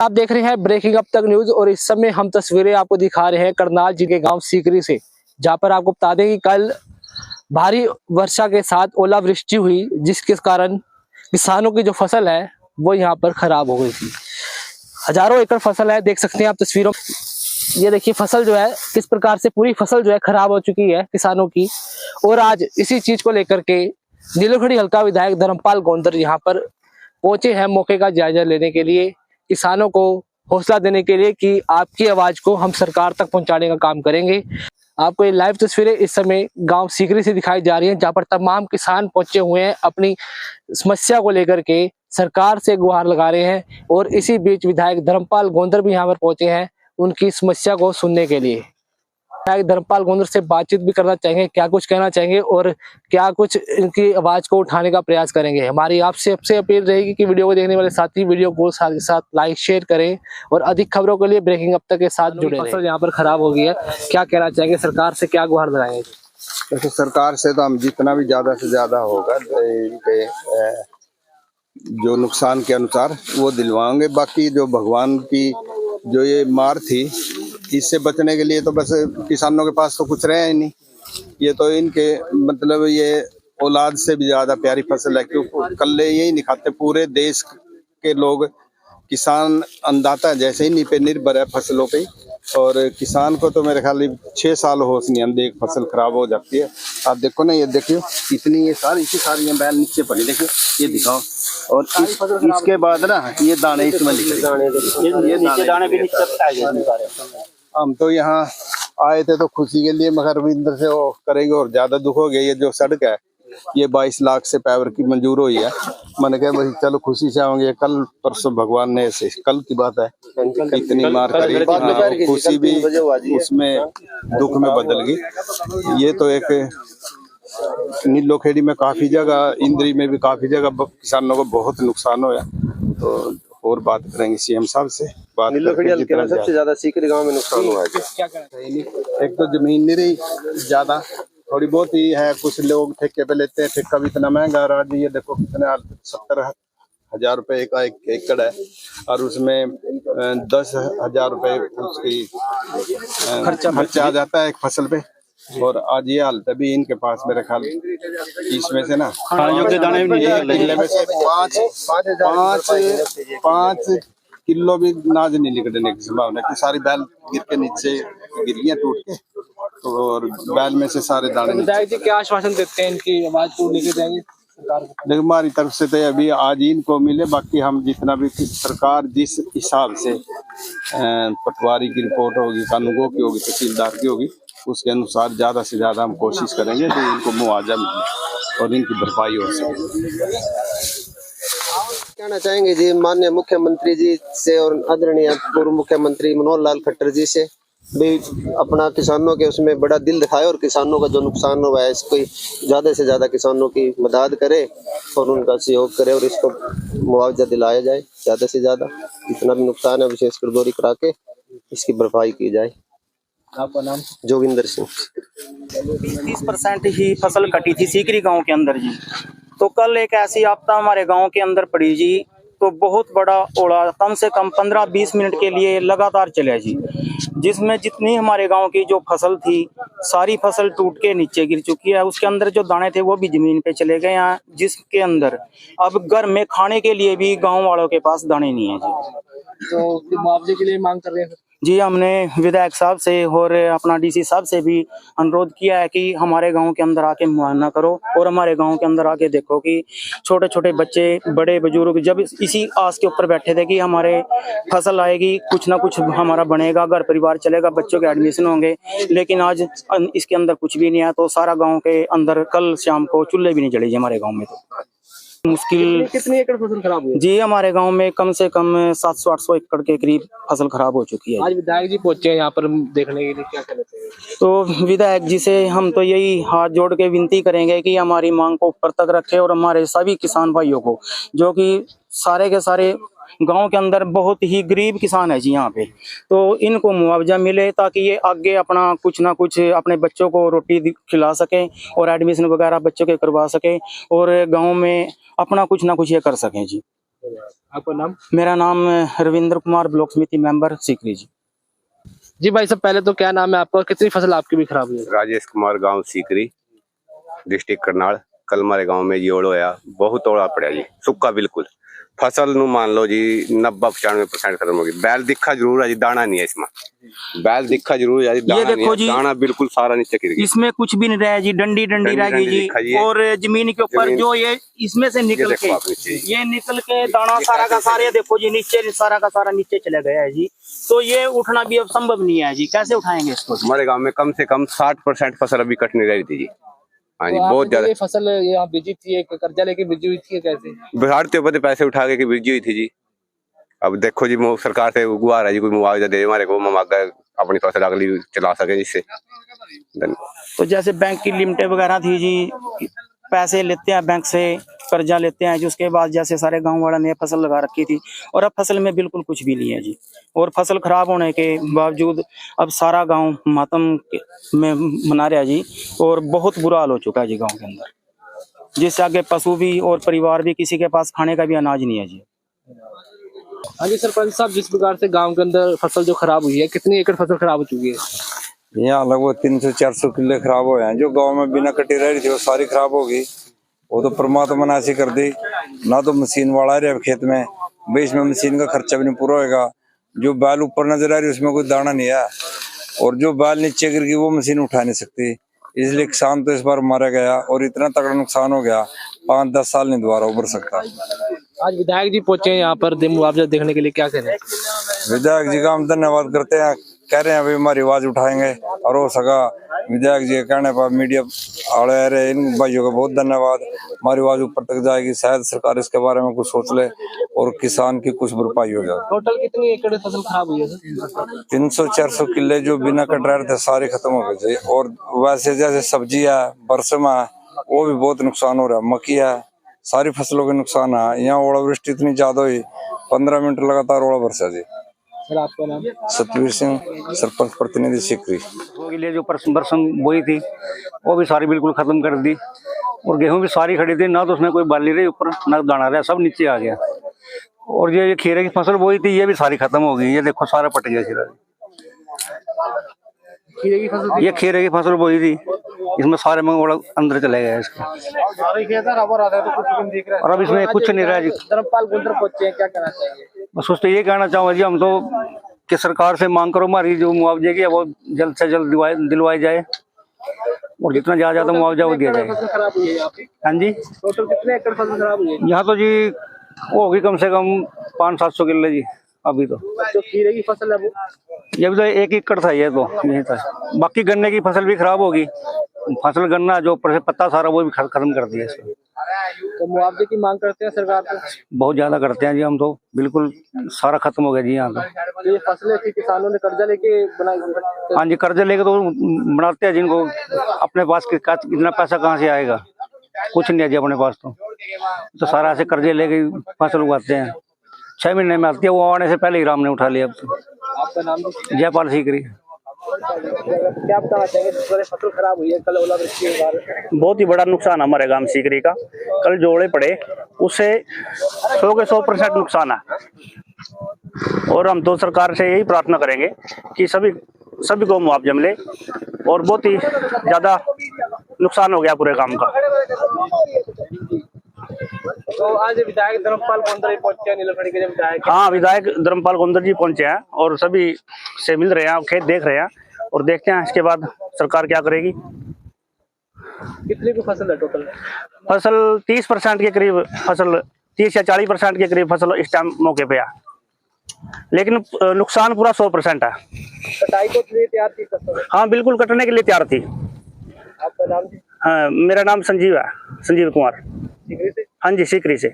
आप देख रहे हैं ब्रेकिंग अब तक न्यूज और इस समय हम तस्वीरें आपको दिखा रहे हैं करनाल जिले के गांव सीकरी से, जहां पर आपको बता दें कि कल भारी वर्षा के साथ ओलावृष्टि हुई, जिसके कारण किसानों की जो फसल है वो यहां पर खराब हो गई थी। हजारों एकड़ फसल है, देख सकते हैं आप तस्वीरों। ये देखिए फसल जो है किस प्रकार से पूरी फसल जो है खराब हो चुकी है किसानों की। और आज इसी चीज को लेकर के नीलोखड़ी हल्का विधायक धर्मपाल गोंदर यहाँ पर पहुंचे हैं मौके का जायजा लेने के लिए, किसानों को हौसला देने के लिए कि आपकी आवाज को हम सरकार तक पहुंचाने का काम करेंगे। आपको ये लाइव तस्वीरें इस समय गांव सीकरी से दिखाई जा रही हैं, जहां पर तमाम किसान पहुंचे हुए हैं अपनी समस्या को लेकर के सरकार से गुहार लगा रहे हैं। और इसी बीच विधायक धर्मपाल गोंदर भी यहाँ पर पहुंचे हैं उनकी समस्या को सुनने के लिए। विधायक धर्मपाल गोंदर से बातचीत भी करना चाहेंगे, क्या कुछ कहना चाहेंगे और क्या कुछ इनकी आवाज को उठाने का प्रयास करेंगे। हमारी आपसे सबसे अपील रहेगी कि वीडियो को देखने वाले साथी वीडियो को साथ के साथ लाइक शेयर करें और अधिक खबरों के लिए ब्रेकिंग अब तक के साथ जुड़े रहें। फसल यहाँ पर खराब हो गई है, क्या कहना चाहेंगे, सरकार से क्या गुहार लगाएंगे? तो सरकार से तो हम जितना भी ज्यादा से ज्यादा होगा इनके जो नुकसान के अनुसार वो दिलवाएंगे। बाकी जो भगवान की जो ये मार थी, इससे बचने के लिए तो बस किसानों के पास तो कुछ रहा ही नहीं। ये तो इनके मतलब ये औलाद से भी ज्यादा प्यारी फसल है, क्योंकि कल्ले यही नहीं खाते। पूरे देश के लोग किसान अन्नदाता जैसे ही पे निर्भर है फसलों पे। और किसान को तो मेरे ख्याल 6 साल होश नहीं आती, एक फसल खराब हो जाती है। आप देखो ना, ये देखियो इतनी ये सारी बैल नीचे पड़ी, देखियो ये दिखाओ। और इसके बाद ना ये दाने इसमें ये नीचे दाने भी हम तो यहाँ आए थे तो खुशी के लिए, मगर रविंद्र से वो करेंगे और ज्यादा दुख हो गया। ये जो सड़क है ये 22 लाख से पैवर की मंजूर हुई है। मैंने कहा भाई चलो खुशी से आएंगे। कल परसों भगवान ने ऐसे, कल की बात है, इतनी मार करी, खुशी भी उसमें दुख में बदल गई। ये तो एक नीलोखेड़ी में काफी जगह, इंद्री में भी काफी जगह किसानों को बहुत नुकसान हुआ। तो और बात करेंगे सीएम साहब से। बात करके सबसे ज्यादा सीकरी गांव में नुकसान हुआ है। एक तो जमीन नहीं रही ज्यादा, थोड़ी बहुत ही है। कुछ लोग ठेके पे लेते हैं, ठेका भी इतना महंगा रहा जी। ये देखो कितने 70,000 रुपए का एक एकड़ है, और उसमें 10,000 रुपए उसकी खर्चा आ जाता है एक फसल पे। और आज ये हालत है भी इनके पास, मेरे ख्याल इसमें से ना योग्य दाने भी नहीं में से 5 किलो भी नाज नहीं निकलने की संभावना है। सारी बैल गिर के नीचे गिर गई टूट के, और बैल में से सारे दाने। विधायक जी क्या आश्वासन देते हैं इनकी आवाज को लेके जाएंगे सरकार को? देखो हमारी तरफ से तो अभी आज ही इनको मिले, बाकी हम जितना भी सरकार जिस हिसाब से पटवारी की रिपोर्ट होगी, कानूनगो की होगी, तहसीलदार की होगी, उसके अनुसार ज्यादा से ज्यादा हम कोशिश करेंगे कि इनको मुआवजा मिले और इनकी भरपाई हो सके। कहना चाहेंगे जी माननीय मुख्यमंत्री जी से और आदरणीय पूर्व मुख्यमंत्री मनोहर लाल खट्टर जी से भी अपना किसानों के उसमें बड़ा दिल दिखाए और किसानों का जो नुकसान हुआ है इसको ज्यादा से ज्यादा किसानों की मदद करे और उनका सहयोग करे और इसको मुआवजा दिलाया जाए। ज्यादा से ज्यादा जितना भी नुकसान है विशेषकर दोरी करा के इसकी भरपाई की जाए। आपका नाम? जोगिंदर सिंह। 30% ही फसल कटी थी सीकरी गांव के अंदर जी। तो कल एक ऐसी आपदा हमारे गांव के अंदर पड़ी जी, तो बहुत बड़ा ओला कम से कम 15-20 मिनट के लिए लगातार चला जी, जिसमें जितनी हमारे गांव की जो फसल थी सारी फसल टूट के नीचे गिर चुकी है। उसके अंदर जो दाने थे वो भी जमीन पे चले गए हैं, जिसके अंदर अब घर में खाने के लिए भी गांव वालों के पास दाने नहीं है जी। तो मुआवजे के लिए मांग कर रहे हैं जी। हमने विधायक साहब से और अपना डीसी साहब से भी अनुरोध किया है कि हमारे गांव के अंदर आके मुआयना करो और हमारे गांव के अंदर आके देखो कि छोटे छोटे बच्चे, बड़े बुजुर्ग जब इसी आस के ऊपर बैठे थे कि हमारे फसल आएगी, कुछ ना कुछ हमारा बनेगा, घर परिवार चलेगा, बच्चों के एडमिशन होंगे, लेकिन आज इसके अंदर कुछ भी नहीं है। तो सारा गाँव के अंदर कल शाम को चूल्हे भी नहीं जले जी हमारे गाँव में। तो मुश्किल। कितनी एकड़ फसल खराब हुई जी? हमारे गांव में कम से कम 700-800 एकड़ के करीब फसल खराब हो चुकी है। आज विधायक जी पहुंचे हैं यहाँ पर देखने के लिए, क्या कहना चाहिए? तो विधायक जी से हम तो यही हाथ जोड़ के विनती करेंगे कि हमारी मांग को ऊपर तक रखे और हमारे सभी किसान भाइयों को, जो कि सारे के सारे गांव के अंदर बहुत ही गरीब किसान है जी यहाँ पे, तो इनको मुआवजा मिले ताकि ये आगे अपना कुछ ना कुछ अपने बच्चों को रोटी खिला सकें और एडमिशन वगैरह बच्चों के करवा सकें और गांव में अपना कुछ ना कुछ ये कर सकें जी। आपका नाम? मेरा नाम रविंद्र कुमार, ब्लॉक समिति मेंबर सीकरी जी। जी भाई साहब, पहले तो क्या नाम है आपका, कितनी फसल आपकी भी खराब हुई है? राजेश कुमार, गांव सीकरी, डिस्ट्रिक्ट करनाल। कल हमारे गांव में जी ओलो होया, बहुत ओला पड़ा जी, सुक्का बिल्कुल। फसल नु मान लो जी 90-95% खत्म हो गई। बैल दिखा जरूर है जी, दाना नहीं है इसमें। बैल दिखा जरूर है जी, दाना देखो नहीं है, जी, दाना बिल्कुल सारा नीचे गिर गया। इसमें कुछ भी नहीं रहा जी, डंडी डंडी रह गई दिखा जी। और जमीन के ऊपर जो ये इसमें से निकल के ये निकल के दाना सारा का सारा, ये देखो जी नीचे सारा का सारा नीचे चला गया है जी। तो ये उठना भी अब संभव नहीं है जी, कैसे उठाएंगे इसको? हमारे गाँव में कम से कम 60% फसल अभी कट नहीं रही थी जी। हाँ जी, बहुत ज्यादा। ये फसल यहाँ बीजी थी, एक कर्जा लेके बीजी हुई थी, कैसे? बिहार के ऊपर पैसे उठा के बीजी हुई थी जी। अब देखो जी, सरकार से गुहार है जी, कोई मुआवजा दे हमारे को, हम आगे अपनी फसल अगली चला सके जिससे। तो जैसे बैंक की लिमिटें वगैरह थी जी, पैसे लेते हैं बैंक से, कर्जा लेते हैं जी, उसके बाद जैसे सारे गांव वालों ने फसल लगा रखी थी और अब फसल में बिल्कुल कुछ भी नहीं है जी। और फसल खराब होने के बावजूद अब सारा गांव मातम में मना रहा जी, और बहुत बुरा हाल हो चुका है जी गांव के अंदर, जिससे आगे पशु भी और परिवार भी, किसी के पास खाने का भी अनाज नहीं है जी। हाँ जी सरपंच साहब, जिस प्रकार से गांव के अंदर फसल जो खराब हुई है, कितनी एकड़ फसल खराब हो चुकी है? यहाँ लगभग 300-400 किले खराब हो हैं। जो गांव में बिना कटी रह रही थी वो सारी खराब हो गई। वो तो परमात्मा ने ऐसी कर दी, ना तो मशीन वाला रहे खेत में, बीच में मशीन का खर्चा भी नहीं पूरा होगा। जो बैल ऊपर नजर आ रही है उसमें कोई दाना नहीं है, और जो बैल नीचे गिर गई वो मशीन उठा नहीं सकती। इसलिए किसान तो इस बार मारा गया और इतना तगड़ा नुकसान हो गया, 5-10 साल नहीं दोबारा उभर सकता। आज विधायक जी पहुंचे हैं यहाँ पर मुआवजा देखने के लिए, क्या कह रहे हैं? विधायक जी का हम धन्यवाद करते हैं, कह रहे हैं अभी हमारी आवाज उठाएंगे, और हो सका विधायक जी के कहने पर मीडिया आड़े रहे, इन भाइयों का बहुत धन्यवाद। हमारी आवाज ऊपर तक जाएगी, शायद सरकार इसके बारे में कुछ सोच ले और किसान की कुछ भरपाई हो जाए। टोटल कितनी एकड़ फसल खराब हुई है? 300-400 किले जो बिना कट रहे थे सारे खत्म हो गए थे। और वैसे जैसे सब्जी है, बरसमा है, वो भी बहुत नुकसान हो रहा है, मक्की है, सारी फसलों के नुकसान है। यहाँ ओलावृष्टि इतनी ज्यादा हुई, 15 मिनट लगातार ओला बरसा जी। सर आपका नाम? सतवीर सिंह, सरपंच प्रतिनिधि सीकरी। के लिए जो बरसम बोई थी वो भी सारी बिल्कुल खत्म कर दी, और गेहूं भी सारी खड़ी थी, ना तो उसमें कोई बाली रही ऊपर, ना दाना रहा, सब नीचे आ गया। और ये खीरे की फसल बोई थी, ये भी सारी खत्म हो गई। ये देखो सारा पट गया खीरा। खीरे की फसल? ये खीरे की फसल बोई थी, इसमें सारे मंगोड़ा अंदर चले गए इसके, और अब इसमें कुछ नहीं रहा जी। धर्मपाल गुंजर पहुंचे हैं, क्या कहना चाहिए? बस उससे ये कहना चाहूँगा जी, हम तो कि सरकार से मांग करो, हमारी जो मुआवजे की है वो जल्द से जल्द दिलवाई जाए, और जितना ज्यादा मुआवजा वो दिया जाए। खराब हुई है यहाँ पे? हाँ जी, टोटल कितने एकड़ फसल खराब हुई है? यहाँ तो जी वो होगी कम से कम 500-700 किले जी अभी तो। जो खीरे की फसल है वो? ये भी तो 1 एकड़ था, ये तो यही था। बाकी गन्ने की फसल भी खराब होगी, फसल गन्ना जो ऊपर से पत्ता सारा वो भी खत्म कर दिया इसमें। तो मुआवजे की मांग करते हैं सरकार से? बहुत ज्यादा करते हैं जी, हम तो बिल्कुल सारा खत्म हो गया जी यहाँ पे। ये फसलें थी, किसानों ने कर्जा लेके बनाई? हाँ जी, कर्जे लेके तो बनाते हैं, जिनको अपने पास इतना पैसा कहाँ से आएगा, कुछ नहीं है जी अपने पास। तो सारा ऐसे कर्जे लेके फसल उगाते हैं, 6 महीने में आती है, वो आने से पहले ही राम ने उठा लिया। अब तो आपका नाम? जयपाल सीकरी। क्या बताना चाहेंगे, फसल खराब हुई है कल ओलावृष्टि के कारण? बहुत ही बड़ा नुकसान हमारे गांव सीकरी का, कल जो ओले पड़े उससे 100 के 100% नुकसान है। और हम तो सरकार से यही प्रार्थना करेंगे कि सभी को मुआवजा मिले, और बहुत ही ज्यादा नुकसान हो गया पूरे गांव का। तो आज विधायक धर्मपाल गोंदर पहुंचे हैं, नीलखड़ी के विधायक? हाँ, विधायक धर्मपाल गोंदर जी पहुंचे हैं और सभी से मिल रहे हैं, खेत देख रहे हैं, और देखते हैं इसके बाद सरकार क्या करेगी। कितनी की फसल है टोटल? फसल 30% के करीब, फसल 30 या 40% के करीब फसल इस टाइम मौके पे है, लेकिन नुकसान पूरा 100% है। कटाई को तैयार थी फसल? हाँ बिल्कुल, कटने के लिए तैयार थी। आपका नाम? हाँ, मेरा नाम संजीव है, संजीव कुमार। सीकरी से? हाँ जी, सीकरी से।